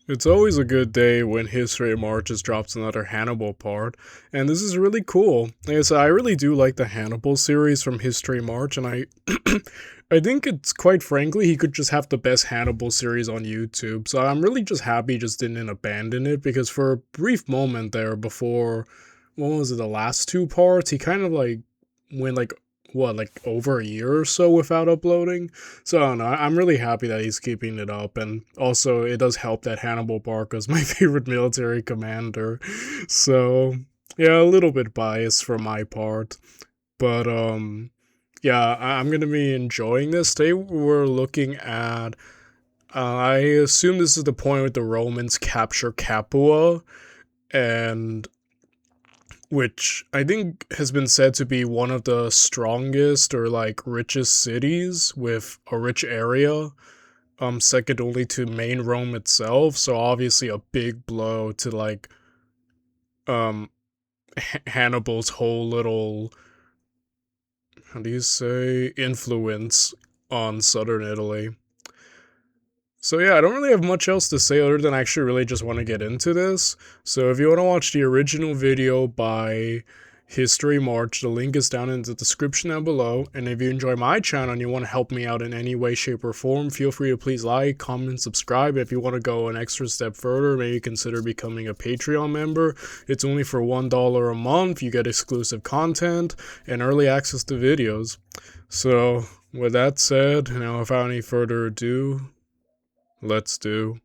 It's always a good day when History March just drops another Hannibal part, and this is really cool. Like I said, I really do like the Hannibal series from History March, and I I think it's quite frankly he could just have the best Hannibal series on YouTube. So I'm really just happy he just didn't abandon it because for a brief moment there before what was it, the last two parts, he kind of like went like what, like over a year or so without uploading. So I don't know. I'm really happy that he's keeping it up, and also it does help that Hannibal Barca is my favorite military commander. So yeah, a little bit biased for my part, but yeah, I'm gonna be enjoying this. Today we're looking at. I assume this is the point where the Romans capture Capua, and which I think has been said to be one of the strongest or like richest cities with a rich area, second only to main Rome itself. So obviously a big blow to like um Hannibal's whole little, how do you say, influence on southern Italy. So yeah, I don't really have much else to say other than I actually really just want to get into this. So if you want to watch the original video by History March, the link is down in the description down below. And if you enjoy my channel and you want to help me out in any way, shape, or form, feel free to please like, comment, subscribe. If you want to go an extra step further, maybe consider becoming a Patreon member. It's only for $1 a month. You get exclusive content and early access to videos. So with that said, without any further ado, let's do.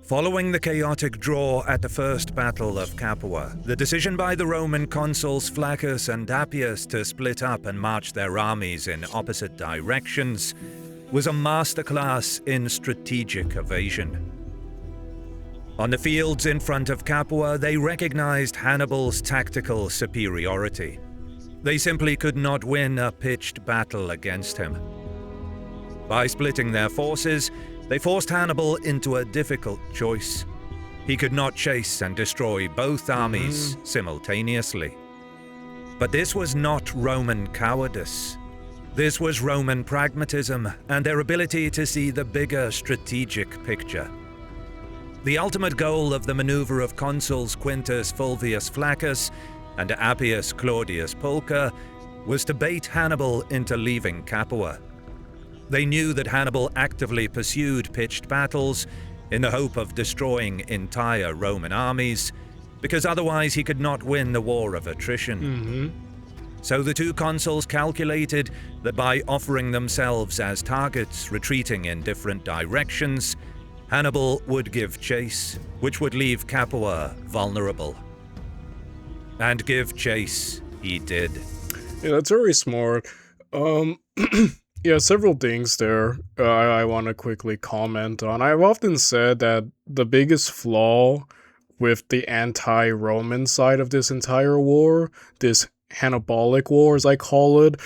Following the chaotic draw at the First Battle of Capua, the decision by the Roman consuls Flaccus and Appius to split up and march their armies in opposite directions was a masterclass in strategic evasion. On the fields in front of Capua, they recognized Hannibal's tactical superiority. They simply could not win a pitched battle against him. By splitting their forces, they forced Hannibal into a difficult choice. He could not chase and destroy both armies simultaneously. But this was not Roman cowardice. This was Roman pragmatism and their ability to see the bigger strategic picture. The ultimate goal of the maneuver of consuls Quintus Fulvius Flaccus and Appius Claudius Pulcher was to bait Hannibal into leaving Capua. They knew that Hannibal actively pursued pitched battles in the hope of destroying entire Roman armies, because otherwise he could not win the war of attrition. So the two consuls calculated that by offering themselves as targets retreating in different directions, Hannibal would give chase, which would leave Capua vulnerable. And give chase he did. Yeah, that's very smart. Yeah, several things there I want to quickly comment on. I've often said that the biggest flaw with the anti-Roman side of this entire war, this Hannibalic war as I call it,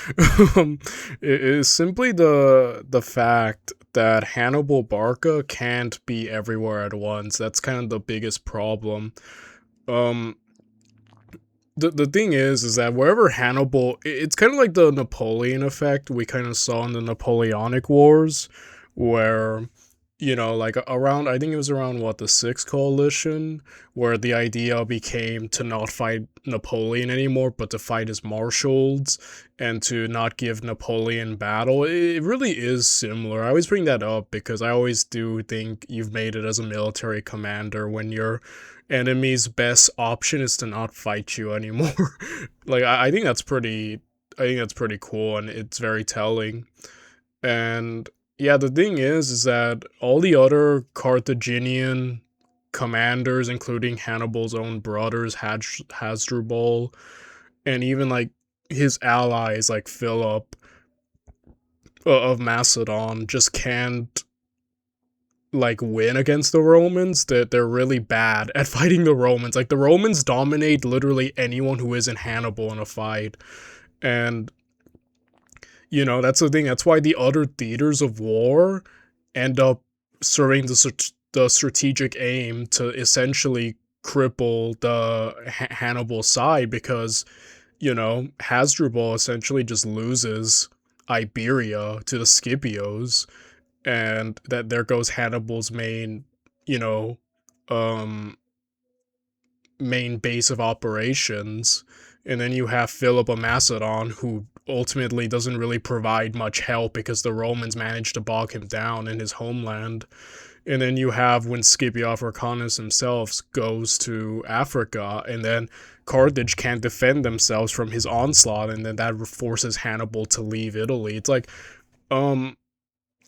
is simply the fact that Hannibal Barca can't be everywhere at once. That's kind of the biggest problem. Um, the thing is that wherever Hannibal, it's kind of like the Napoleon effect we kind of saw in the Napoleonic Wars, where, like around, I think it was around what, the Sixth Coalition, where the idea became to not fight Napoleon anymore, but to fight his marshals and to not give Napoleon battle. It really is similar. I always bring that up because I always do think you've made it as a military commander when your enemy's best option is to not fight you anymore. Like I think that's pretty. I think that's pretty cool, and it's very telling. And yeah, the thing is that all the other Carthaginian commanders, including Hannibal's own brothers, Hasdrubal, and even like his allies like Philip of Macedon, just can't like win against the Romans. That they're really bad at fighting the Romans. Like the Romans dominate literally anyone who isn't Hannibal in a fight. And that's the thing. That's why the other theaters of war end up serving the strategic aim to essentially cripple the Hannibal side, because Hasdrubal essentially just loses Iberia to the Scipios, and that there goes Hannibal's main, you know, um main base of operations. And then you have Philip of Macedon, who ultimately doesn't really provide much help because the Romans managed to bog him down in his homeland. And then you have when Scipio Africanus himself goes to Africa, and then Carthage can't defend themselves from his onslaught, and then that forces Hannibal to leave Italy. It's like, um,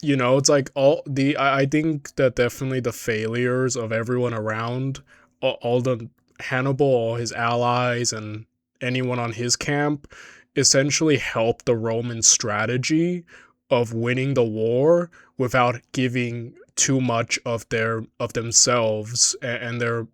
it's like all the I think that definitely the failures of everyone around, all the Hannibal, all his allies, and anyone on his camp essentially helped the Roman strategy of winning the war without giving too much of themselves and their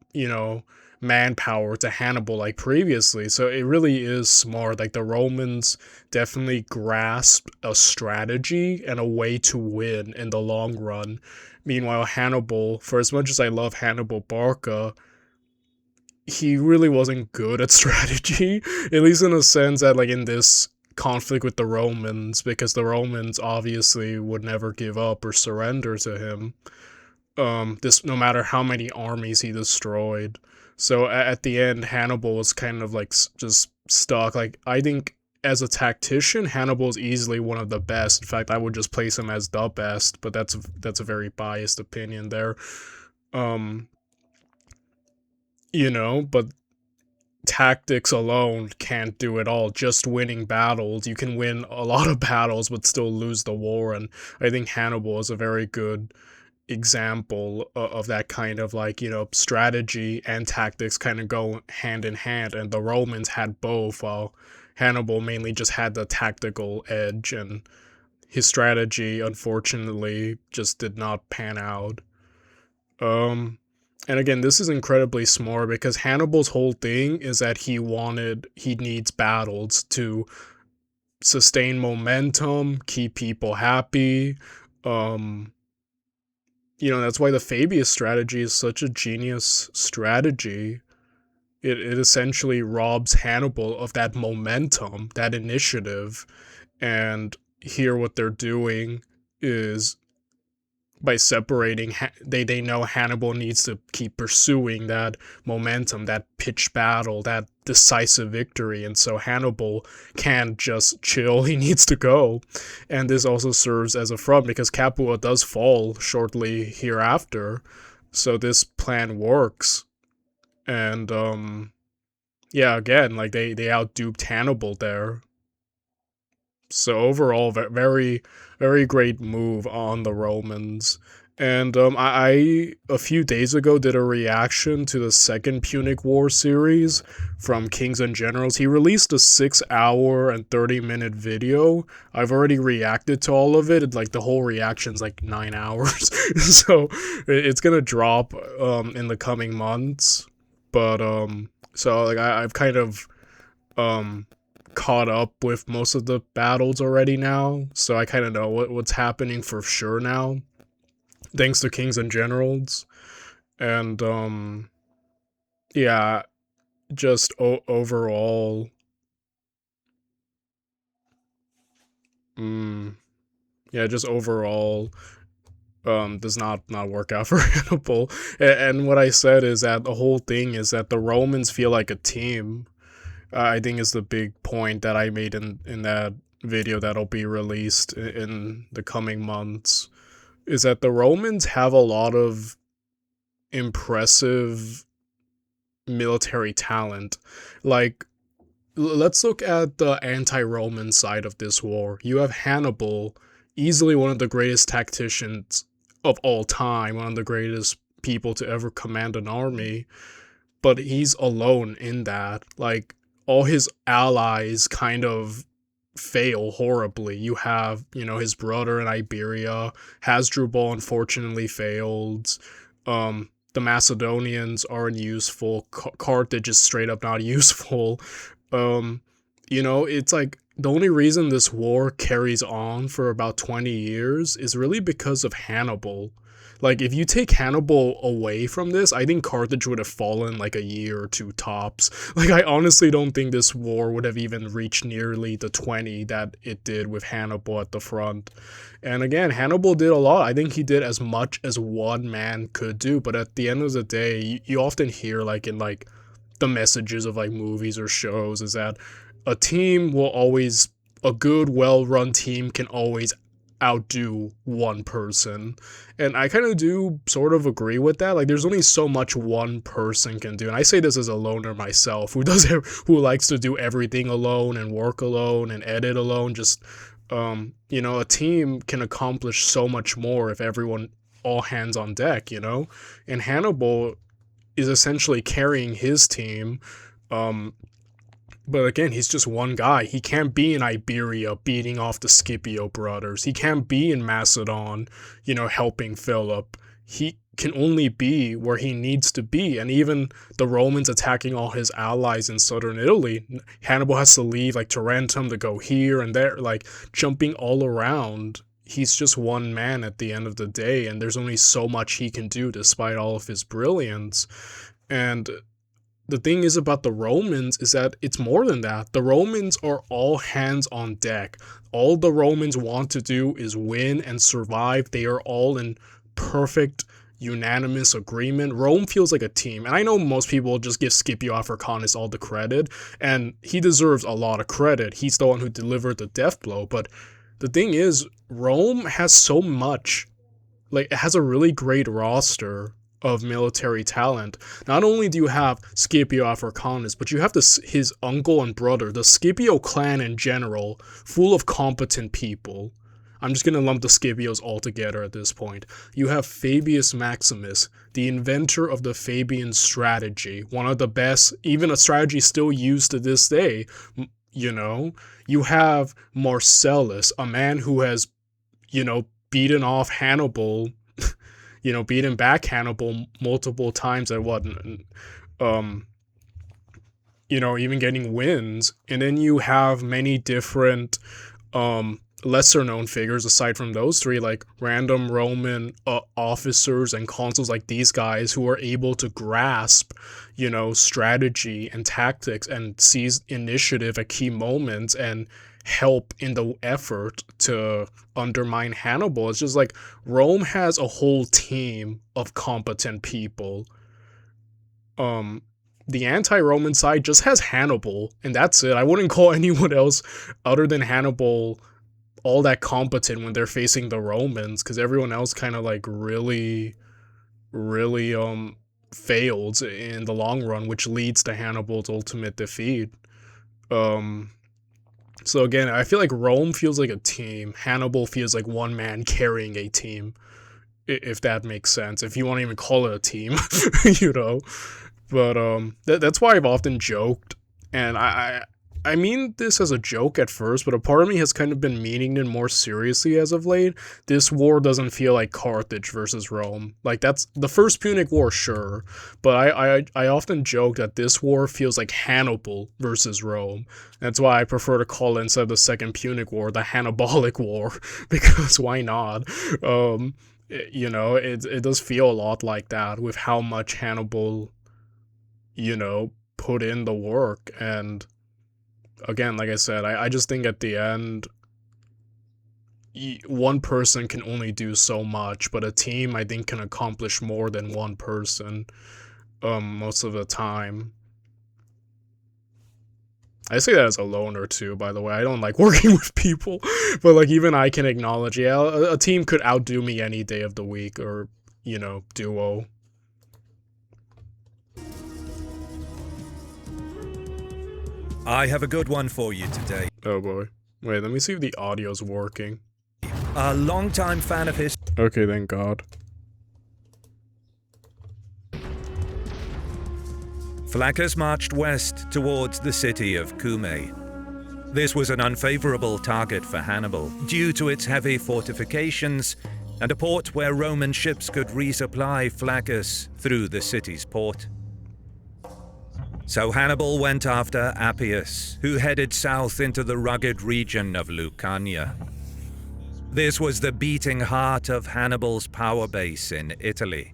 manpower to Hannibal like previously. So it really is smart. Like the Romans definitely grasped a strategy and a way to win in the long run. Meanwhile, Hannibal, for as much as I love Hannibal Barca, he really wasn't good at strategy, at least in a sense that, like, in this conflict with the Romans, because the Romans obviously would never give up or surrender to him. This no matter how many armies he destroyed. So at the end, Hannibal was kind of like just stuck. Like I think as a tactician, Hannibal is easily one of the best. In fact, I would just place him as the best. But that's a very biased opinion there. Um, but tactics alone can't do it all. Just winning battles, you can win a lot of battles but still lose the war. And I think Hannibal is a very good example of that kind of, like, strategy and tactics kind of go hand in hand, and the Romans had both, while Hannibal mainly just had the tactical edge, and his strategy unfortunately just did not pan out. um and again, this is incredibly smart because Hannibal's whole thing is that he needs battles to sustain momentum, keep people happy. um that's why the Fabius strategy is such a genius strategy. It essentially robs Hannibal of that momentum, that initiative. And here, what they're doing is by separating, they know Hannibal needs to keep pursuing that momentum, that pitched battle, that decisive victory, and so Hannibal can't just chill. He needs to go. And this also serves as a front because Capua does fall shortly hereafter, so this plan works. And yeah, again, like they outduped Hannibal there. So overall, very, very great move on the Romans. And I a few days ago did a reaction to the second Punic War series from Kings and Generals. He released a 6 hour and 30-minute video. I've already reacted to all of it. Like the whole reaction's like 9 hours, so it's gonna drop in the coming months. But so like I've kind of um caught up with most of the battles already now, so I kind of know what's happening for sure now, thanks to Kings and Generals. And yeah, just overall, mm, yeah, just overall, does not work out for Hannibal. And what I said is that the whole thing is that the Romans feel like a team. I think is the big point that I made in that video that'll be released in the coming months, is that the Romans have a lot of impressive military talent. Like, let's look at the anti-Roman side of this war. You have Hannibal, easily one of the greatest tacticians of all time, one of the greatest people to ever command an army, but he's alone in that. Like, all his allies kind of fail horribly. You have, his brother in Iberia. Hasdrubal unfortunately failed. The Macedonians aren't useful. Carthage is straight up not useful. It's like the only reason this war carries on for about 20 years is really because of Hannibal. Like, if you take Hannibal away from this, I think Carthage would have fallen like a year or two tops. Like, I honestly don't think this war would have even reached nearly the 20 that it did with Hannibal at the front. And again, Hannibal did a lot. I think he did as much as one man could do, but at the end of the day, you often hear, like, in, like, the messages of, like, movies or shows is that a team will always, a good, well-run team can always outdo one person. And I kind of do sort of agree with that. Like, there's only so much one person can do. And I say this as a loner myself who likes to do everything alone and work alone and edit alone. Just, a team can accomplish so much more if everyone, all hands on deck, And Hannibal is essentially carrying his team. But again, he's just one guy. He can't be in Iberia beating off the Scipio brothers. He can't be in Macedon, helping Philip. He can only be where he needs to be. And even the Romans attacking all his allies in southern Italy, Hannibal has to leave, like, Tarentum to go here and there, like, jumping all around. He's just one man at the end of the day, and there's only so much he can do despite all of his brilliance. And the thing is about the Romans is that it's more than that. The Romans are all hands on deck. All the Romans want to do is win and survive. They are all in perfect, unanimous agreement. Rome feels like a team. And I know most people just give Scipio Africanus all the credit, and he deserves a lot of credit. He's the one who delivered the death blow. But the thing is, Rome has so much. Like, it has a really great roster of military talent. Not only do you have Scipio Africanus, but you have his uncle and brother, the Scipio clan in general, full of competent people. I'm just going to lump the Scipios all together at this point. You have Fabius Maximus, the inventor of the Fabian strategy, one of the best, even a strategy still used to this day. You have Marcellus, a man who has, beaten off Hannibal, beating back Hannibal multiple times at even getting wins. And then you have many different lesser known figures aside from those three, like random Roman officers and consuls like these guys who are able to grasp, strategy and tactics and seize initiative at key moments and help in the effort to undermine Hannibal. It's just like Rome has a whole team of competent people. The anti-Roman side just has Hannibal, and that's it. I wouldn't call anyone else other than Hannibal all that competent when they're facing the Romans, because everyone else kind of like really failed in the long run, which leads to Hannibal's ultimate defeat. So again, I feel like Rome feels like a team. Hannibal feels like one man carrying a team, if that makes sense. If you want to even call it a team, But that's why I've often joked, and I mean this as a joke at first, but a part of me has kind of been meaning it more seriously as of late. This war doesn't feel like Carthage versus Rome. Like, that's the First Punic War, sure, but I often joke that this war feels like Hannibal versus Rome. That's why I prefer to call it, instead of the Second Punic War, the Hannibalic War, because why not? It does feel a lot like that with how much Hannibal, put in the work. And again, like I said, I just think at the end, one person can only do so much, but a team, I think, can accomplish more than one person most of the time. I say that as a loner too, by the way. I don't like working with people, but like even I can acknowledge, a team could outdo me any day of the week, or, duo. I have a good one for you today. Oh boy. Wait, let me see if the audio's working. A longtime fan of his. Okay, thank God. Flaccus marched west towards the city of Cumae. This was an unfavorable target for Hannibal due to its heavy fortifications and a port where Roman ships could resupply Flaccus through the city's port. So Hannibal went after Appius, who headed south into the rugged region of Lucania. This was the beating heart of Hannibal's power base in Italy.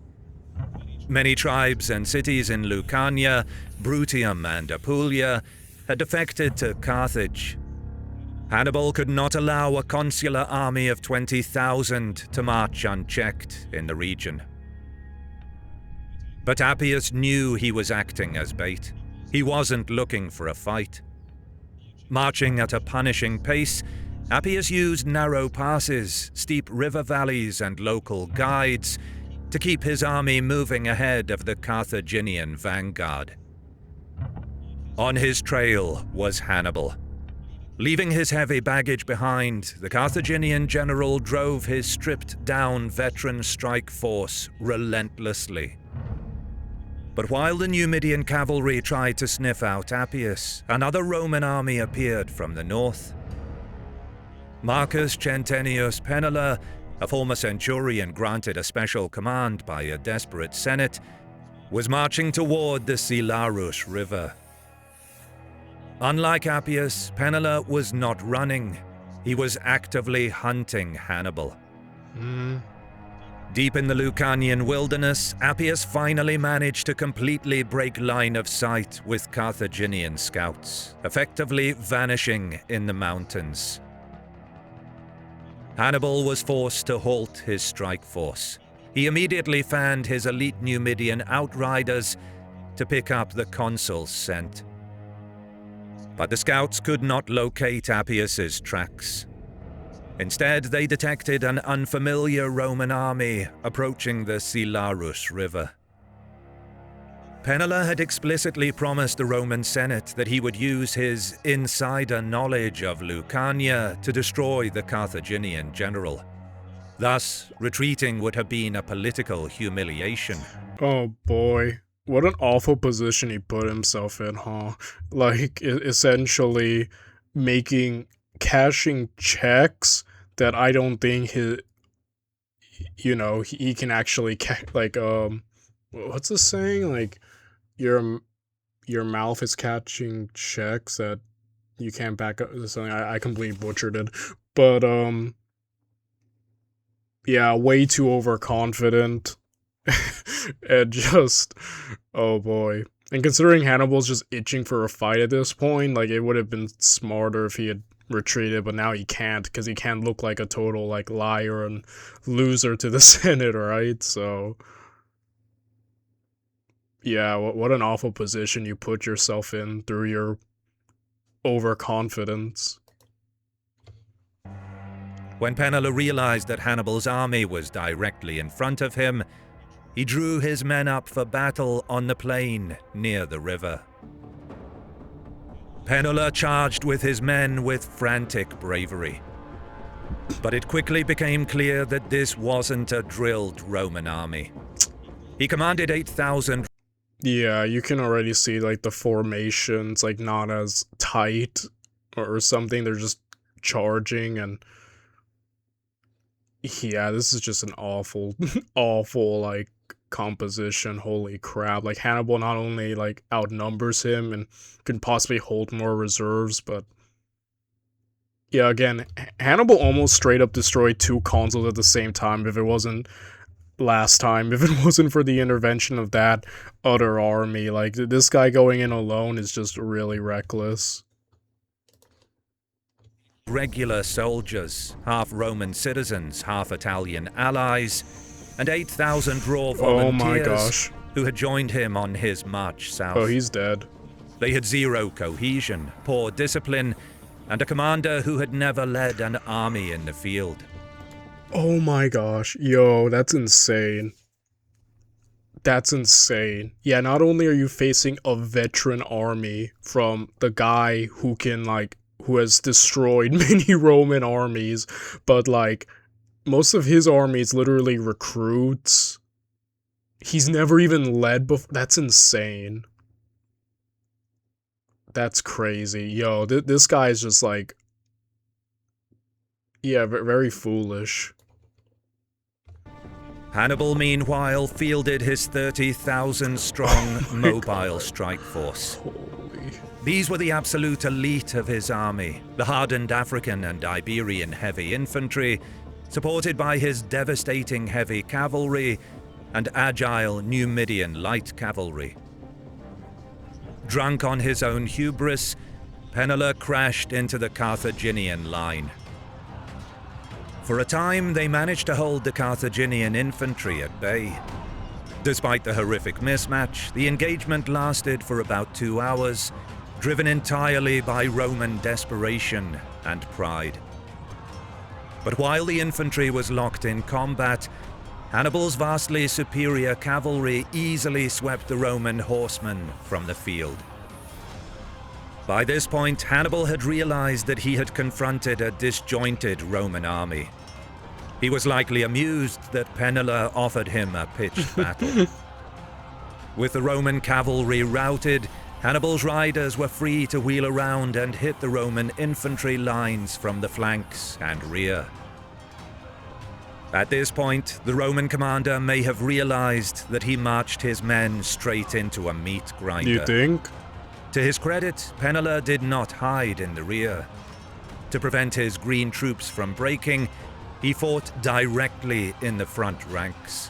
Many tribes and cities in Lucania, Bruttium and Apulia had defected to Carthage. Hannibal could not allow a consular army of 20,000 to march unchecked in the region. But Appius knew he was acting as bait. He wasn't looking for a fight. Marching at a punishing pace, Appius used narrow passes, steep river valleys, and local guides to keep his army moving ahead of the Carthaginian vanguard. On his trail was Hannibal. Leaving his heavy baggage behind, the Carthaginian general drove his stripped-down veteran strike force relentlessly. But while the Numidian cavalry tried to sniff out Appius, another Roman army appeared from the north. Marcus Centenius Penela, a former centurion granted a special command by a desperate senate, was marching toward the Silarus River. Unlike Appius, Penela was not running. He was actively hunting Hannibal. Deep in the Lucanian wilderness, Appius finally managed to completely break line of sight with Carthaginian scouts, effectively vanishing in the mountains. Hannibal was forced to halt his strike force. He immediately fanned his elite Numidian outriders to pick up the consul's scent. But the scouts could not locate Appius's tracks. Instead, they detected an unfamiliar Roman army approaching the Silarus River. Penela had explicitly promised the Roman Senate that he would use his insider knowledge of Lucania to destroy the Carthaginian general. Thus, retreating would have been a political humiliation. Oh boy. What an awful position he put himself in, huh? Like, essentially cashing checks that I don't think he can actually, what's the saying? Like, your mouth is catching checks that you can't back up. Something I completely butchered it. But, yeah, way too overconfident. And just, oh boy. And considering Hannibal's just itching for a fight at this point, like, it would have been smarter if he had retreated, but now he can't, because he can't look like a total, like, liar and loser to the Senate, right? So, yeah, what an awful position you put yourself in through your overconfidence. When Penela realized that Hannibal's army was directly in front of him, he drew his men up for battle on the plain near the river. Penela charged with his men with frantic bravery. But it quickly became clear that this wasn't a drilled Roman army. He commanded 8,000. Yeah, you can already see, like, the formations, like, not as tight or something. They're just charging, and yeah, this is just an awful, awful, like, composition. Holy crap. Like, Hannibal not only, like, outnumbers him and can possibly hold more reserves, but yeah, again, Hannibal almost straight up destroyed 2 consuls at the same time if it wasn't for the intervention of that other army. Like, this guy going in alone is just really reckless. Regular soldiers, half Roman citizens, half Italian allies, and 8,000 raw volunteers Oh my gosh. who had joined him on his march south. Oh, he's dead. They had zero cohesion, poor discipline, and a commander who had never led an army in the field. Oh my gosh. Yo, that's insane. That's insane. Yeah, not only are you facing a veteran army from the guy who has destroyed many Roman armies, but, like, most of his army is literally recruits. He's never even led before. That's insane. That's crazy. Yo, this guy is just, like, yeah, very foolish. Hannibal, meanwhile, fielded his 30,000-strong mobile strike force. Holy. These were the absolute elite of his army, the hardened African and Iberian heavy infantry, supported by his devastating heavy cavalry and agile Numidian light cavalry. Drunk on his own hubris, Penela crashed into the Carthaginian line. For a time, they managed to hold the Carthaginian infantry at bay. Despite the horrific mismatch, the engagement lasted for about 2 hours, driven entirely by Roman desperation and pride. But while the infantry was locked in combat, Hannibal's vastly superior cavalry easily swept the Roman horsemen from the field. By this point, Hannibal had realized that he had confronted a disjointed Roman army. He was likely amused that Penela offered him a pitched battle. With the Roman cavalry routed, Hannibal's riders were free to wheel around and hit the Roman infantry lines from the flanks and rear. At this point, the Roman commander may have realized that he marched his men straight into a meat grinder. You think? To his credit, Penela did not hide in the rear. To prevent his green troops from breaking, he fought directly in the front ranks.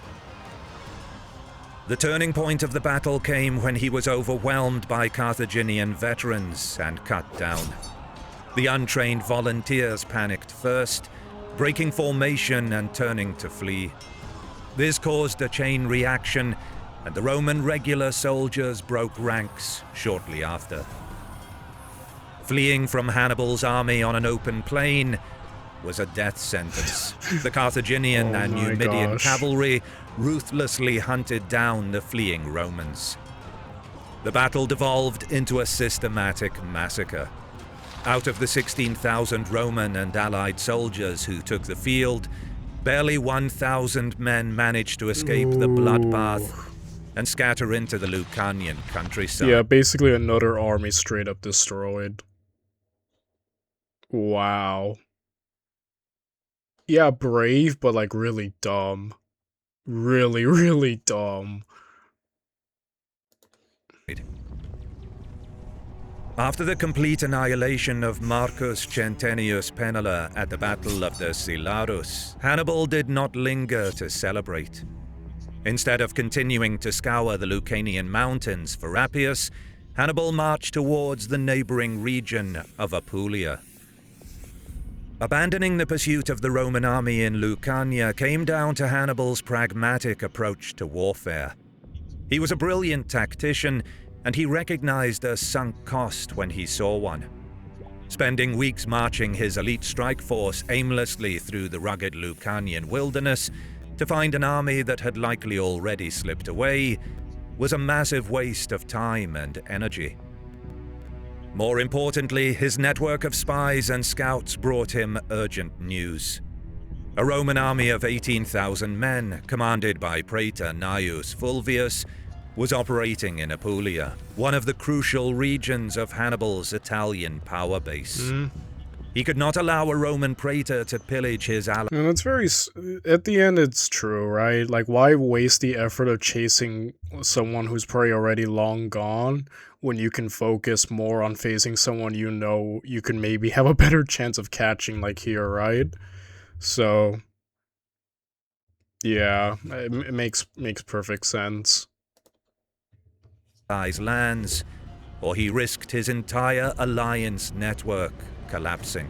The turning point of the battle came when he was overwhelmed by Carthaginian veterans and cut down. The untrained volunteers panicked first, breaking formation and turning to flee. This caused a chain reaction, and the Roman regular soldiers broke ranks shortly after. Fleeing from Hannibal's army on an open plain was a death sentence. The Carthaginian and Numidian cavalry ruthlessly hunted down the fleeing Romans. The battle devolved into a systematic massacre. Out of the 16,000 Roman and Allied soldiers who took the field, barely 1,000 men managed to escape the bloodbath and scatter into the Lucanian countryside. Yeah, basically another army straight up destroyed. Wow. Yeah, brave, but like really dumb. Really, really dumb. After the complete annihilation of Marcus Centenius Penela at the Battle of the Silarus, Hannibal did not linger to celebrate. Instead of continuing to scour the Lucanian mountains for Appius, Hannibal marched towards the neighboring region of Apulia. Abandoning the pursuit of the Roman army in Lucania came down to Hannibal's pragmatic approach to warfare. He was a brilliant tactician, and he recognized a sunk cost when he saw one. Spending weeks marching his elite strike force aimlessly through the rugged Lucanian wilderness to find an army that had likely already slipped away was a massive waste of time and energy. More importantly, his network of spies and scouts brought him urgent news. A Roman army of 18,000 men, commanded by Praetor Gnaeus Fulvius, was operating in Apulia, one of the crucial regions of Hannibal's Italian power base. He could not allow a Roman praetor to pillage his allies. And it's very, at the end it's true, right? Like, why waste the effort of chasing someone who's probably already long gone when you can focus more on facing someone you know you can maybe have a better chance of catching, like here, right? So, yeah, it makes perfect sense. Lands, or he risked his entire alliance network collapsing.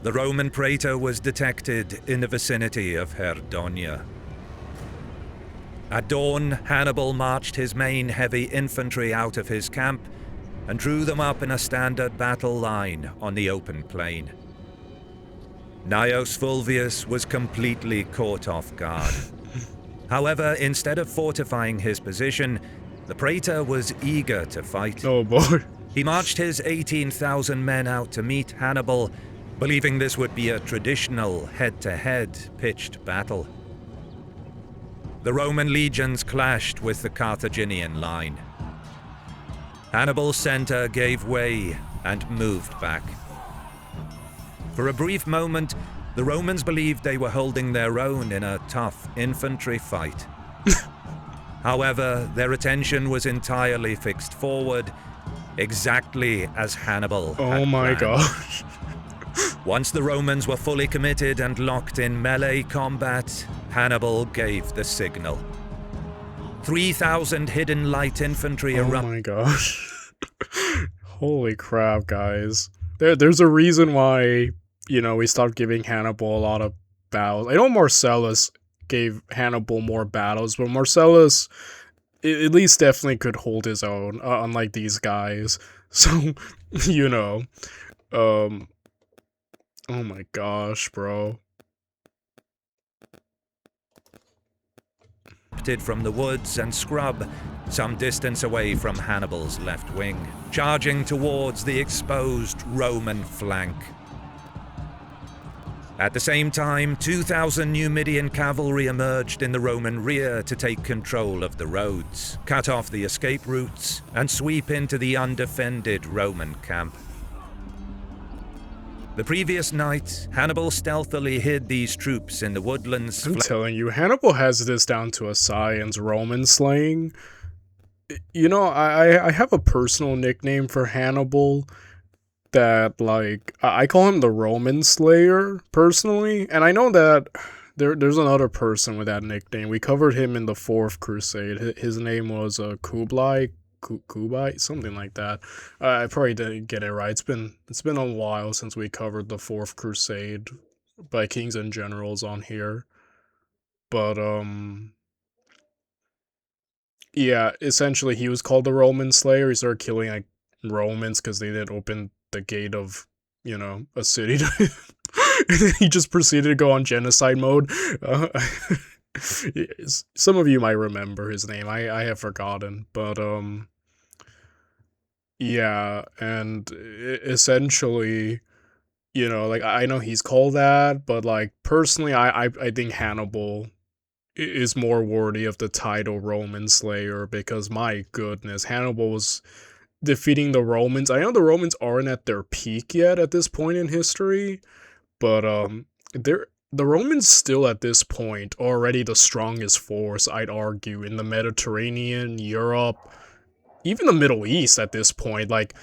The Roman praetor was detected in the vicinity of Herdonia. At dawn, Hannibal marched his main heavy infantry out of his camp and drew them up in a standard battle line on the open plain. Gnaeus Fulvius was completely caught off guard. However, instead of fortifying his position, the praetor was eager to fight. Oh boy. He marched his 18,000 men out to meet Hannibal, believing this would be a traditional head-to-head pitched battle. The Roman legions clashed with the Carthaginian line. Hannibal's center gave way and moved back. For a brief moment, The Romans believed they were holding their own in a tough infantry fight. However, their attention was entirely fixed forward, exactly as Hannibal Oh had my planned. gosh. Once the Romans were fully committed and locked in melee combat, Hannibal gave the signal. 3,000 hidden light infantry Oh erupted. my gosh. Holy crap, guys. There's a reason why, we stopped giving Hannibal a lot of battles. I know Marcellus gave Hannibal more battles, but Marcellus at least definitely could hold his own, unlike these guys. So, um, oh my gosh, bro. From the woods and scrub, some distance away from Hannibal's left wing, charging towards the exposed Roman flank. At the same time, 2,000 Numidian cavalry emerged in the Roman rear to take control of the roads, cut off the escape routes, and sweep into the undefended Roman camp. The previous night, Hannibal stealthily hid these troops in the woodlands. I'm telling you, Hannibal has this down to a science, Roman slaying. I have a personal nickname for Hannibal that, like, I call him the Roman Slayer, personally. And I know that there's another person with that nickname. We covered him in the Fourth Crusade. His name was Kublai, something like that. I probably didn't get it right. It's been a while since we covered the Fourth Crusade by Kings and Generals on here. But yeah, essentially he was called the Roman Slayer. He started killing like Romans because they didn't open the gate of a city to him. And then he just proceeded to go on genocide mode. Some of you might remember his name. I have forgotten, but yeah, and essentially, like I know he's called that, but like personally, I think Hannibal is more worthy of the title Roman Slayer because my goodness, Hannibal was defeating the Romans. I know the Romans aren't at their peak yet at this point in history, but the Romans still at this point are already the strongest force, I'd argue, in the Mediterranean, Europe, even the Middle East at this point. Like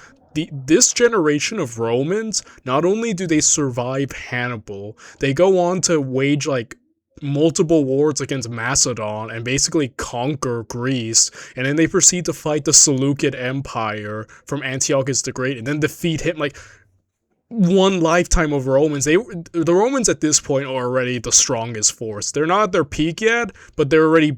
this generation of Romans, not only do they survive Hannibal, they go on to wage like multiple wars against Macedon and basically conquer Greece, and then they proceed to fight the Seleucid Empire from Antiochus the Great and then defeat him. Like one lifetime of Romans. The Romans at this point are already the strongest force. They're not at their peak yet, but they're already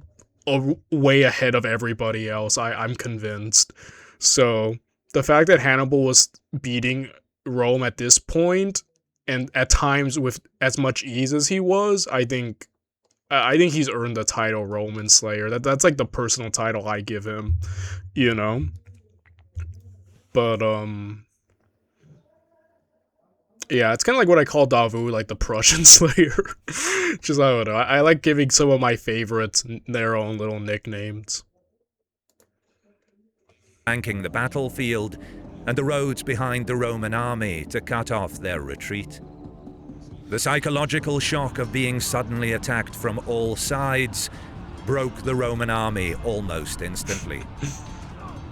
way ahead of everybody else. I'm convinced. So the fact that Hannibal was beating Rome at this point, and at times with as much ease as he was, I think he's earned the title Roman Slayer. That's like the personal title I give him, But yeah, it's kind of like what I call Davout, like the Prussian Slayer. Just, I don't know. I like giving some of my favorites their own little nicknames. Flanking the battlefield and the roads behind the Roman army to cut off their retreat. The psychological shock of being suddenly attacked from all sides broke the Roman army almost instantly.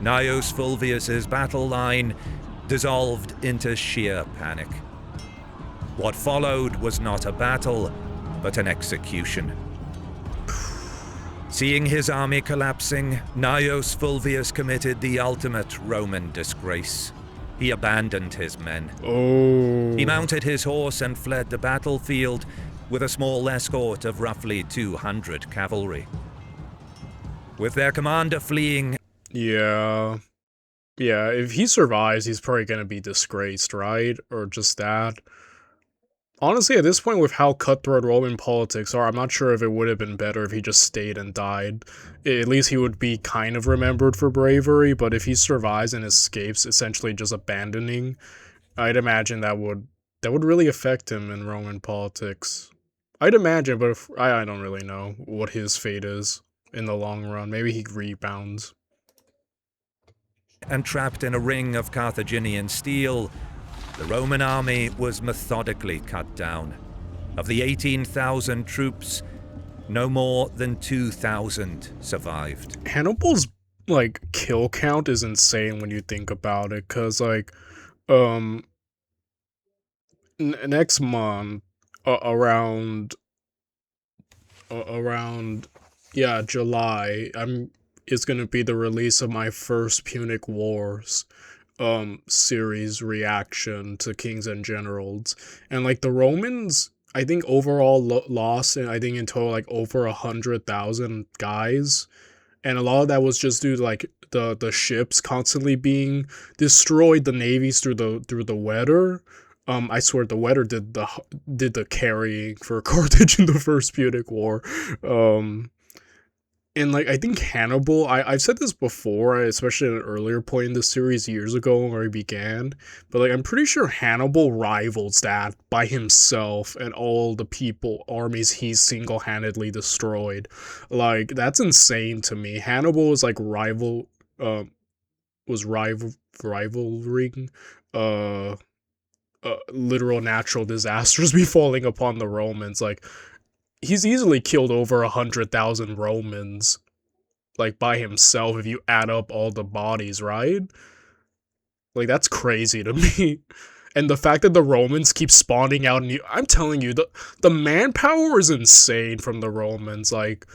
Gnaeus Fulvius's battle line dissolved into sheer panic. What followed was not a battle, but an execution. Seeing his army collapsing, Gnaeus Fulvius committed the ultimate Roman disgrace. He abandoned his men. Oh. He mounted his horse and fled the battlefield with a small escort of roughly 200 cavalry. With their commander fleeing... Yeah, if he survives, he's probably gonna be disgraced, right? Or just that. Honestly, at this point, with how cutthroat Roman politics are, I'm not sure if it would have been better if he just stayed and died. At least he would be kind of remembered for bravery, but if he survives and escapes, essentially just abandoning, I'd imagine that would really affect him in Roman politics. I'd imagine, but I don't really know what his fate is in the long run. Maybe he rebounds. And trapped in a ring of Carthaginian steel, the Roman army was methodically cut down. Of the 18,000 troops, no more than 2,000 survived. Hannibal's like kill count is insane when you think about it, cause like um next month, around around yeah, July, it's gonna be the release of my first Punic Wars series reaction to Kings and Generals. And like the Romans, I think overall lost, and I think in total like over 100,000 guys, and a lot of that was just due to like the ships constantly being destroyed, the navies through the weather. I swear the weather did the carrying for Carthage in the First Punic War. And like I think Hannibal, I've said this before, especially at an earlier point in the series years ago where he began, but like I'm pretty sure Hannibal rivals that by himself and all the armies he's single-handedly destroyed. Like that's insane to me. Hannibal was like rivaling literal natural disasters befalling upon the Romans. Like he's easily killed over 100,000 Romans, like by himself, if you add up all the bodies, right? Like that's crazy to me. And the fact that the Romans keep spawning out, I'm telling you, the manpower is insane from the Romans. Like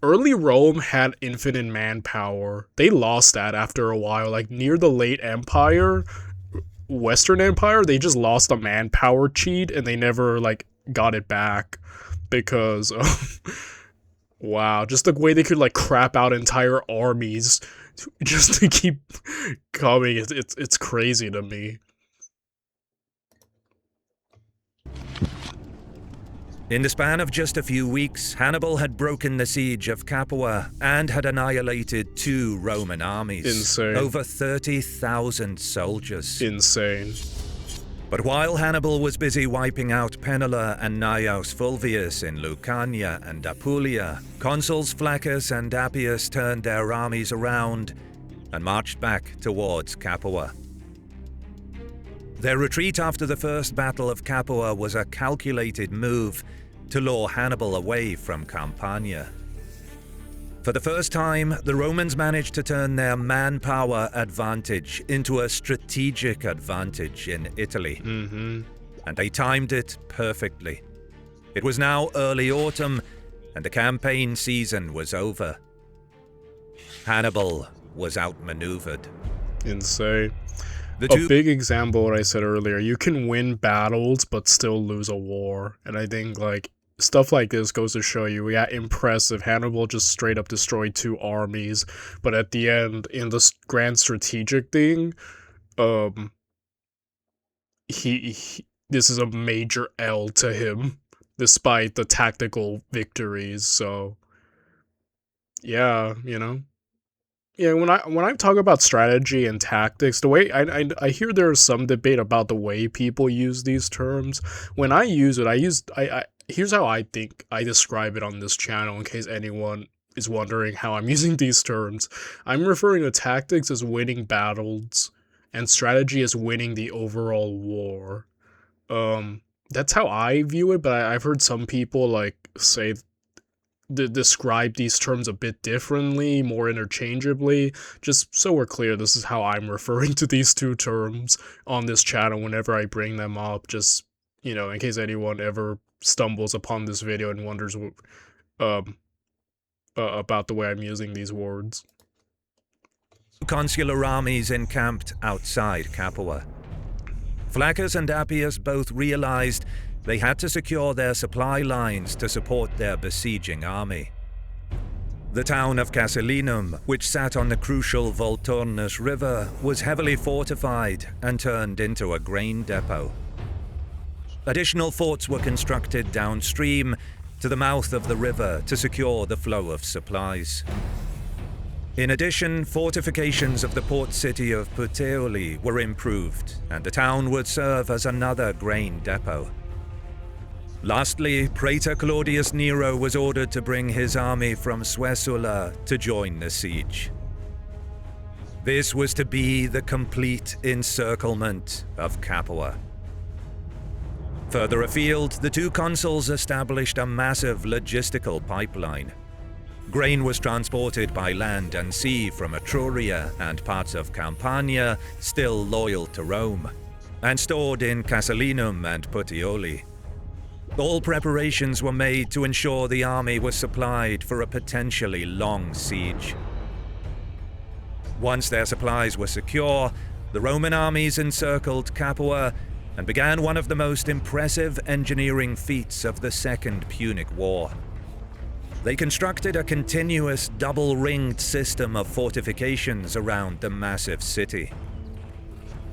early Rome had infinite manpower. They lost that after a while. Like near the late Empire, Western Empire, they just lost the manpower cheat and they never like got it back. Because wow, just the way they could like crap out entire armies just to keep coming, it's crazy to me. In the span of just a few weeks, Hannibal had broken the siege of Capua and had annihilated 2 Roman armies. Insane. Over 30,000 soldiers. Insane. But while Hannibal was busy wiping out Penela and Gnaeus Fulvius in Lucania and Apulia, consuls Flaccus and Appius turned their armies around and marched back towards Capua. Their retreat after the first battle of Capua was a calculated move to lure Hannibal away from Campania. For the first time, the Romans managed to turn their manpower advantage into a strategic advantage in Italy. And they timed it perfectly. It was now early autumn, and the campaign season was over. Hannibal was outmaneuvered. Insane. A big example of what I said earlier, you can win battles but still lose a war. And I think like stuff like this goes to show you, yeah, impressive. Hannibal just straight up destroyed 2 armies, but at the end, in this grand strategic thing, this is a major L to him, despite the tactical victories. So, yeah, you know. Yeah, when I talk about strategy and tactics, the way I hear there's some debate about the way people use these terms. When I use it, I here's how I think I describe it on this channel in case anyone is wondering how I'm using these terms. I'm referring to tactics as winning battles and strategy as winning the overall war. That's how I view it, but I've heard some people like say describe these terms a bit differently, more interchangeably. Just so we're clear, this is how I'm referring to these 2 terms on this channel whenever I bring them up, just, you know, in case anyone ever stumbles upon this video and wonders about the way I'm using these words. Consular armies encamped outside Capua. Flaccus and Appius both realized they had to secure their supply lines to support their besieging army. The town of Casilinum, which sat on the crucial Volturnus River, was heavily fortified and turned into a grain depot. Additional forts were constructed downstream to the mouth of the river to secure the flow of supplies. In addition, fortifications of the port city of Puteoli were improved, and the town would serve as another grain depot. Lastly, Praetor Claudius Nero was ordered to bring his army from Suessula to join the siege. This was to be the complete encirclement of Capua. Further afield, the two consuls established a massive logistical pipeline. Grain was transported by land and sea from Etruria and parts of Campania, still loyal to Rome, and stored in Casalinum and Puteoli. All preparations were made to ensure the army was supplied for a potentially long siege. Once their supplies were secure, the Roman armies encircled Capua and began one of the most impressive engineering feats of the Second Punic War. They constructed a continuous double-ringed system of fortifications around the massive city.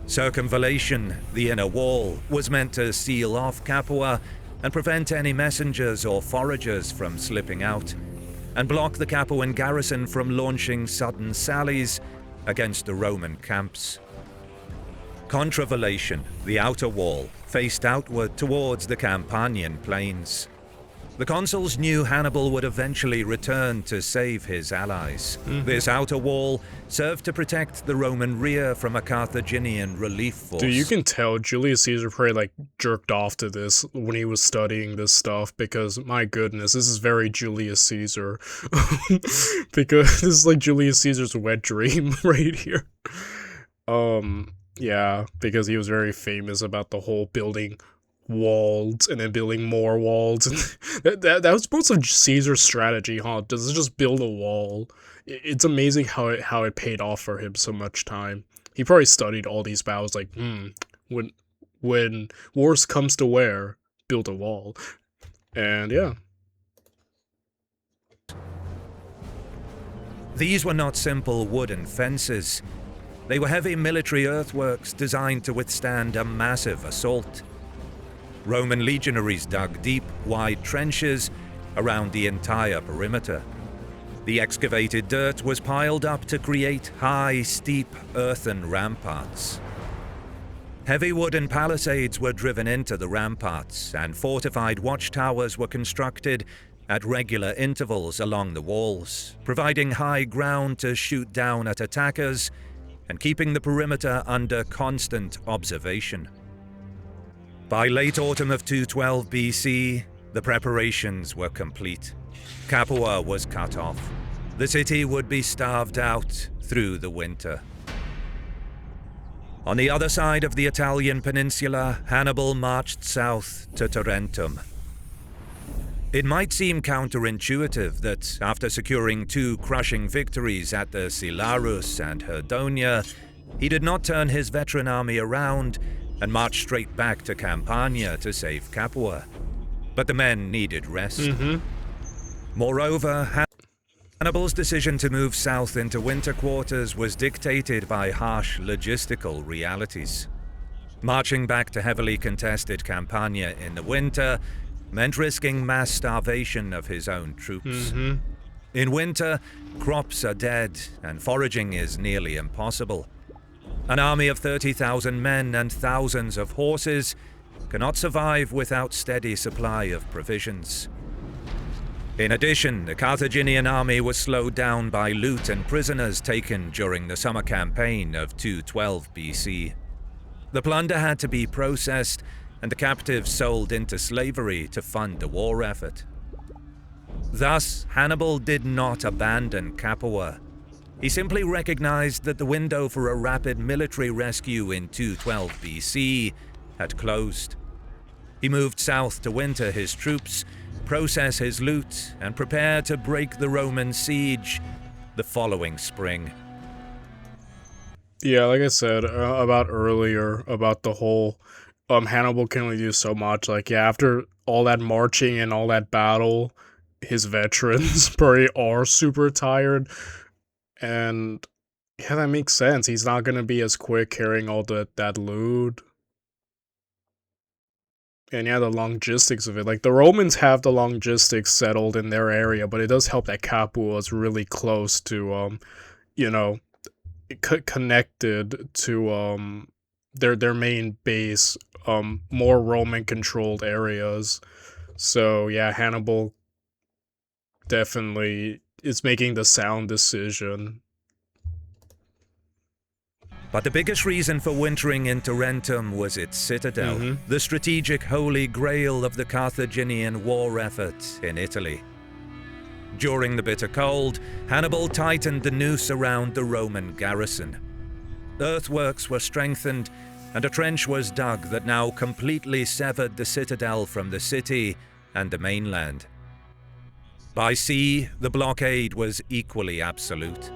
Circumvallation, the inner wall, was meant to seal off Capua and prevent any messengers or foragers from slipping out, and block the Capuan garrison from launching sudden sallies against the Roman camps. Contravallation, the outer wall, faced outward towards the Campanian plains. The consuls knew Hannibal would eventually return to save his allies. This outer wall served to protect the Roman rear from a Carthaginian relief force. Dude, you can tell Julius Caesar probably like jerked off to this when he was studying this stuff, because my goodness, this is very Julius Caesar. Because this is like Julius Caesar's wet dream right here. Yeah, because he was very famous about the whole building walls and then building more walls, and that was most of Caesar's strategy, huh? Does it just build a wall? It's amazing how it paid off for him so much time. He probably studied all these battles like, when worse comes to where, build a wall. And yeah. These were not simple wooden fences. They were heavy military earthworks designed to withstand a massive assault. Roman legionaries dug deep, wide trenches around the entire perimeter. The excavated dirt was piled up to create high, steep earthen ramparts. Heavy wooden palisades were driven into the ramparts, and fortified watchtowers were constructed at regular intervals along the walls, providing high ground to shoot down at attackers and keeping the perimeter under constant observation. By late autumn of 212 BC, the preparations were complete. Capua was cut off. The city would be starved out through the winter. On the other side of the Italian peninsula, Hannibal marched south to Tarentum. It might seem counterintuitive that, after securing two crushing victories at the Silarus and Herdonia, he did not turn his veteran army around and march straight back to Campania to save Capua. But the men needed rest. Moreover, Hannibal's decision to move south into winter quarters was dictated by harsh logistical realities. Marching back to heavily contested Campania in the winter meant risking mass starvation of his own troops. In winter, crops are dead and foraging is nearly impossible. An army of 30,000 men and thousands of horses cannot survive without steady supply of provisions. In addition, the Carthaginian army was slowed down by loot and prisoners taken during the summer campaign of 212 BC. The plunder had to be processed and the captives sold into slavery to fund the war effort. Thus, Hannibal did not abandon Capua. He simply recognized that the window for a rapid military rescue in 212 BC had closed. He moved south to winter his troops, process his loot, and prepare to break the Roman siege the following spring. Yeah, like I said about earlier, about the whole Hannibal can only do so much. Like, yeah, after all that marching and all that battle, his veterans probably are super tired. And yeah, that makes sense. He's not gonna be as quick carrying all that loot. And yeah, the logistics of it. Like, the Romans have the logistics settled in their area, but it does help that Capua is really close to, you know, connected to, their main base, more Roman controlled areas. So yeah, Hannibal definitely is making the sound decision. But the biggest reason for wintering in Tarentum was its citadel, the strategic holy grail of the Carthaginian war effort in Italy. During the bitter cold, Hannibal tightened the noose around the Roman garrison. Earthworks were strengthened, and a trench was dug that now completely severed the citadel from the city and the mainland. By sea, the blockade was equally absolute.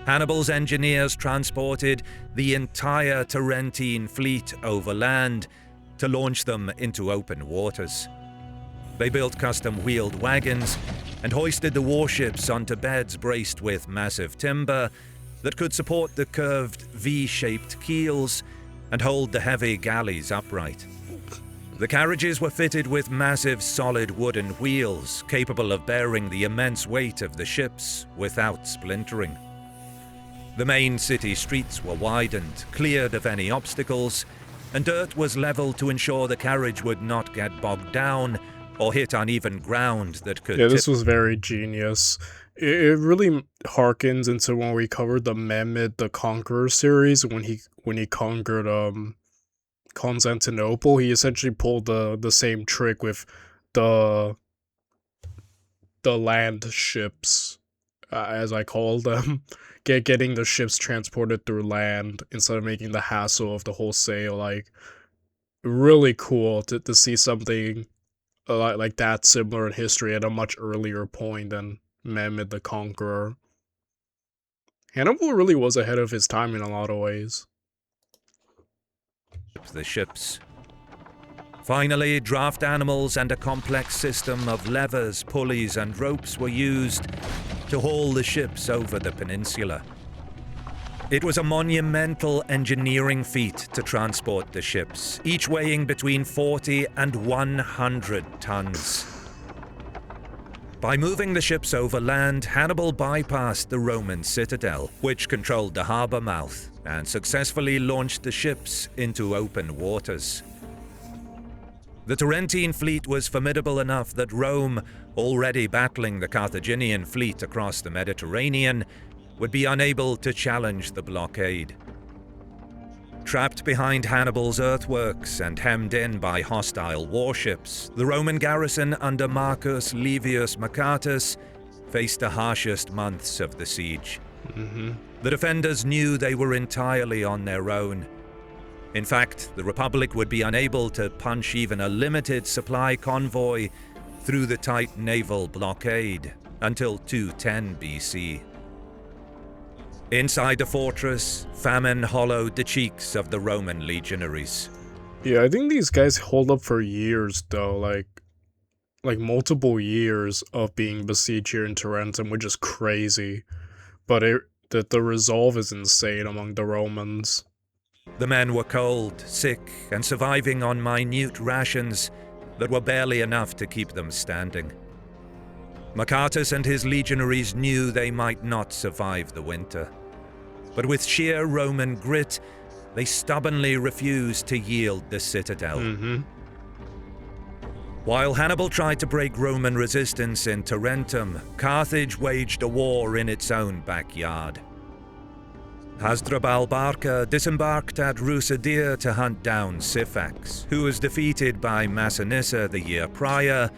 Hannibal's engineers transported the entire Tarentine fleet overland to launch them into open waters. They built custom-wheeled wagons and hoisted the warships onto beds braced with massive timber that could support the curved V-shaped keels and hold the heavy galleys upright. The carriages were fitted with massive solid wooden wheels capable of bearing the immense weight of the ships without splintering. The main city streets were widened, cleared of any obstacles, and dirt was leveled to ensure the carriage would not get bogged down or hit uneven ground that could this was very genius. It really harkens into when we covered the Mehmed the Conqueror series when he conquered Constantinople. He essentially pulled the same trick with the land ships, as I call them. Getting the ships transported through land instead of making the hassle of the whole sail. Like, really cool to see something like that similar in history at a much earlier point than Mehmed the Conqueror. Hannibal really was ahead of his time in a lot of ways. The ships. Finally, draft animals and a complex system of levers, pulleys, and ropes were used to haul the ships over the peninsula. It was a monumental engineering feat to transport the ships, each weighing between 40 and 100 tons. By moving the ships overland, Hannibal bypassed the Roman citadel, which controlled the harbour mouth, and successfully launched the ships into open waters. The Tarentine fleet was formidable enough that Rome, already battling the Carthaginian fleet across the Mediterranean, would be unable to challenge the blockade. Trapped behind Hannibal's earthworks and hemmed in by hostile warships, the Roman garrison under Marcus Livius Macatus faced the harshest months of the siege. The defenders knew they were entirely on their own. In fact, the Republic would be unable to punch even a limited supply convoy through the tight naval blockade until 210 BC. Inside the fortress, famine hollowed the cheeks of the Roman legionaries. Yeah, I think these guys hold up for years, though, like multiple years of being besieged here in Tarentum, which is crazy. But the resolve is insane among the Romans. The men were cold, sick, and surviving on minute rations that were barely enough to keep them standing. Macatus and his legionaries knew they might not survive the winter. But with sheer Roman grit, they stubbornly refused to yield the citadel. While Hannibal tried to break Roman resistance in Tarentum, Carthage waged a war in its own backyard. Hasdrubal Barca disembarked at Rusadir to hunt down Syphax, who was defeated by Massinissa the year prior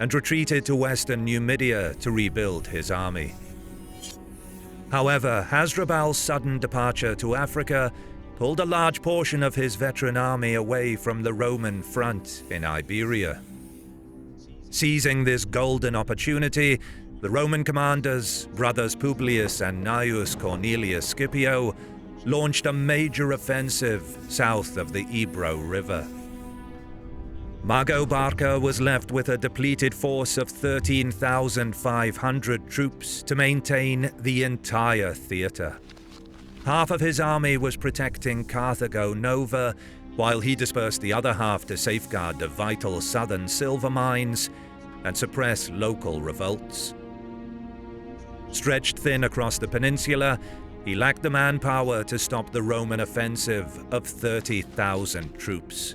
and retreated to western Numidia to rebuild his army. However, Hasdrubal's sudden departure to Africa pulled a large portion of his veteran army away from the Roman front in Iberia. Seizing this golden opportunity, the Roman commanders, brothers Publius and Gnaeus Cornelius Scipio, launched a major offensive south of the Ebro River. Mago Barca was left with a depleted force of 13,500 troops to maintain the entire theatre. Half of his army was protecting Carthago Nova, while he dispersed the other half to safeguard the vital southern silver mines and suppress local revolts. Stretched thin across the peninsula, he lacked the manpower to stop the Roman offensive of 30,000 troops.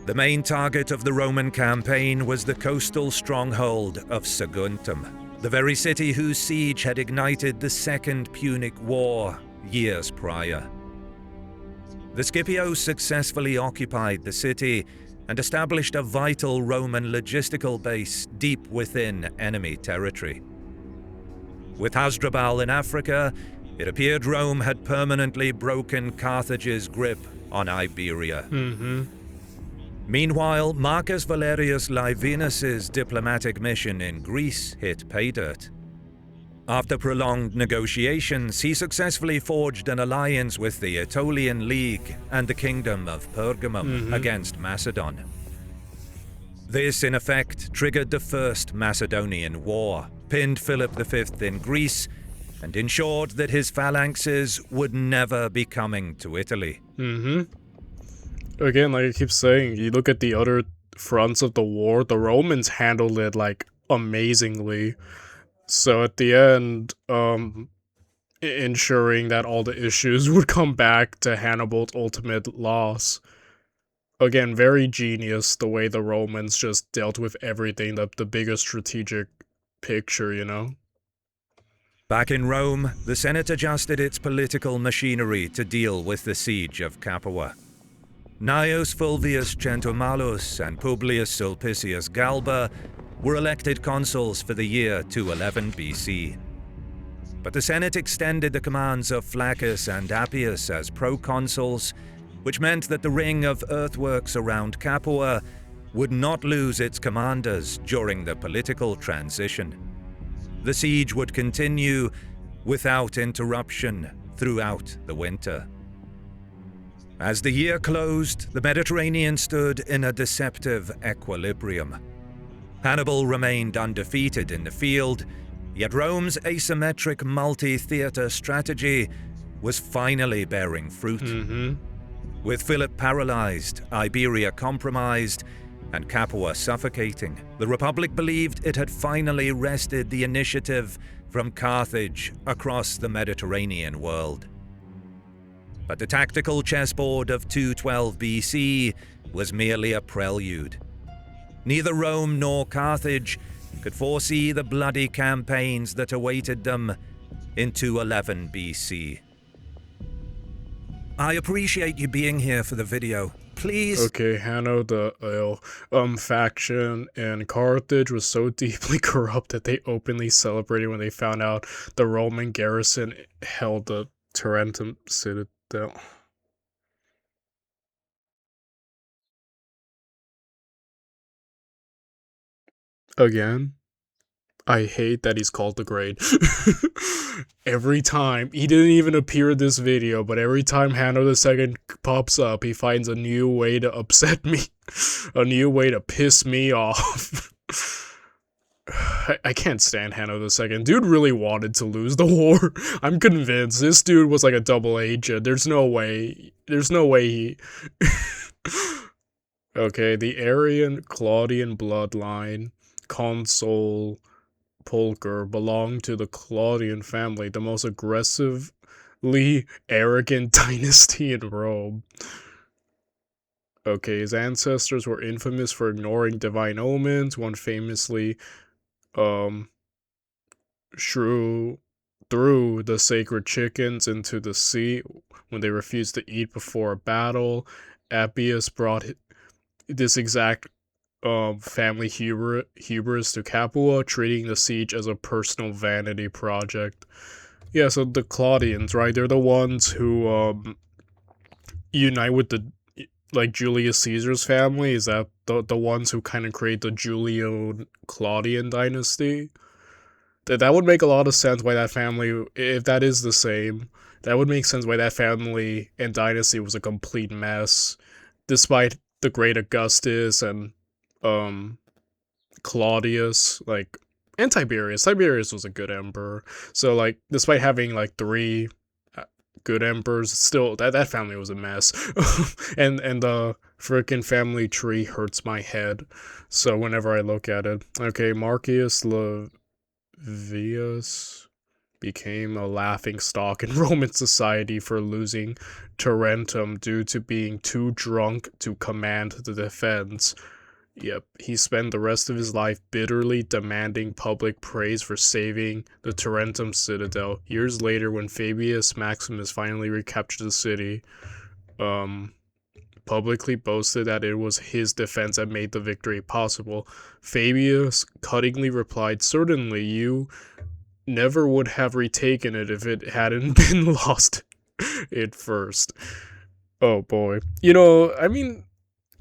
The main target of the Roman campaign was the coastal stronghold of Saguntum, the very city whose siege had ignited the Second Punic War years prior. The Scipios successfully occupied the city and established a vital Roman logistical base deep within enemy territory. With Hasdrubal in Africa, it appeared Rome had permanently broken Carthage's grip on Iberia. Meanwhile, Marcus Valerius Livinus's diplomatic mission in Greece hit pay dirt. After prolonged negotiations, he successfully forged an alliance with the Aetolian League and the Kingdom of Pergamum against Macedon. This, in effect, triggered the First Macedonian War, pinned Philip V in Greece, and ensured that his phalanxes would never be coming to Italy. Again, like I keep saying, you look at the other fronts of the war, the Romans handled it, like, amazingly. So at the end, ensuring that all the issues would come back to Hannibal's ultimate loss. Again, very genius the way the Romans just dealt with everything, the bigger strategic picture, you know? Back in Rome, the Senate adjusted its political machinery to deal with the siege of Capua. Gnaeus Fulvius Centumalus and Publius Sulpicius Galba were elected consuls for the year 211 BC. But the Senate extended the commands of Flaccus and Appius as proconsuls, which meant that the ring of earthworks around Capua would not lose its commanders during the political transition. The siege would continue without interruption throughout the winter. As the year closed, the Mediterranean stood in a deceptive equilibrium. Hannibal remained undefeated in the field, yet Rome's asymmetric multi-theater strategy was finally bearing fruit. With Philip paralyzed, Iberia compromised, and Capua suffocating, the Republic believed it had finally wrested the initiative from Carthage across the Mediterranean world. But the tactical chessboard of 212 BC was merely a prelude. Neither Rome nor Carthage could foresee the bloody campaigns that awaited them in 211 BC. I appreciate you being here for the video. Please. Okay, Hanno, the faction in Carthage was so deeply corrupt that they openly celebrated when they found out the Roman garrison held the Tarentum citadel. Again, I hate that he's called the Great. Every time, he didn't even appear in this video, but every time Hanno II pops up, he finds a new way to upset me. A new way to piss me off. I can't stand Hanno II. Dude really wanted to lose the war. I'm convinced this dude was like a double agent. There's no way he... Okay, the Arian Claudian bloodline, consul Pulcher, belonged to the Claudian family, the most aggressively arrogant dynasty in Rome. Okay, his ancestors were infamous for ignoring divine omens. One famously threw the sacred chickens into the sea when they refused to eat before a battle. Appius brought this exact family hubris to Capua, treating the siege as a personal vanity project. Yeah, so the Claudians, right? They're the ones who unite with the Julius Caesar's family. Is that the ones who kind of create the Julio-Claudian dynasty? That would make a lot of sense why that family, if that is the same, that would make sense why that family and dynasty was a complete mess, despite the great Augustus and Claudius, and Tiberius. Tiberius was a good emperor. So, despite having, three good emperors, still, that family was a mess. and the frickin' family tree hurts my head. So, whenever I look at it. Okay, Marcus Livius became a laughingstock in Roman society for losing Tarentum due to being too drunk to command the defense. Yep, he spent the rest of his life bitterly demanding public praise for saving the Tarentum citadel. Years later, when Fabius Maximus finally recaptured the city, um, publicly boasted that it was his defense that made the victory possible. Fabius cuttingly replied, "Certainly, you never would have retaken it if it hadn't been lost at first." Oh boy. I mean,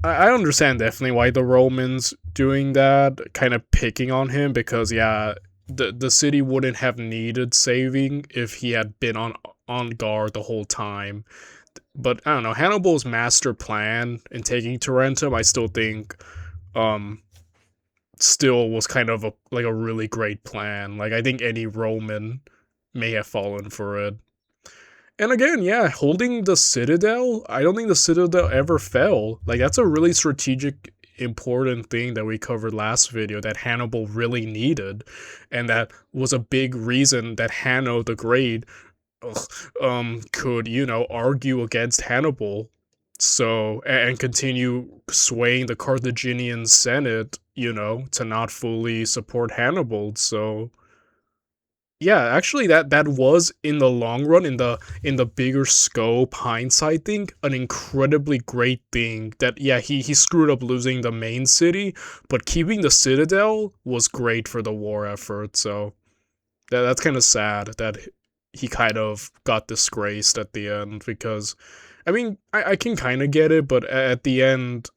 I understand definitely why the Romans doing that, kind of picking on him, because yeah, the city wouldn't have needed saving if he had been on guard the whole time. But I don't know, Hannibal's master plan in taking Tarentum, I still think still was kind of a really great plan. Like I think any Roman may have fallen for it. And again, yeah, holding the citadel, I don't think the citadel ever fell. Like, that's a really strategic, important thing that we covered last video that Hannibal really needed. And that was a big reason that Hanno the Great could, argue against Hannibal. So, and continue swaying the Carthaginian Senate, to not fully support Hannibal. So, yeah, actually that was in the long run, in the bigger scope hindsight thing, an incredibly great thing that yeah, he screwed up losing the main city, but keeping the citadel was great for the war effort. So that's kind of sad that he kind of got disgraced at the end, because I mean, I can kind of get it, but at the end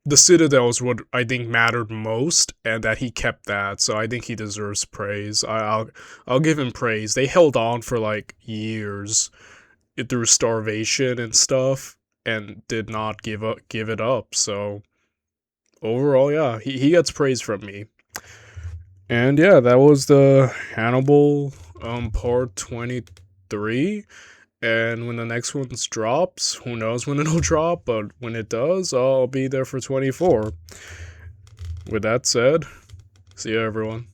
the citadels what I think mattered most, and that he kept that. So I think he deserves praise. I'll give him praise. They held on for like years through starvation and stuff, and did not give it up. So overall, yeah, he gets praise from me. And yeah, that was the Hannibal part 23. And when the next one drops, who knows when it'll drop, but when it does, I'll be there for 24. With that said, see you everyone.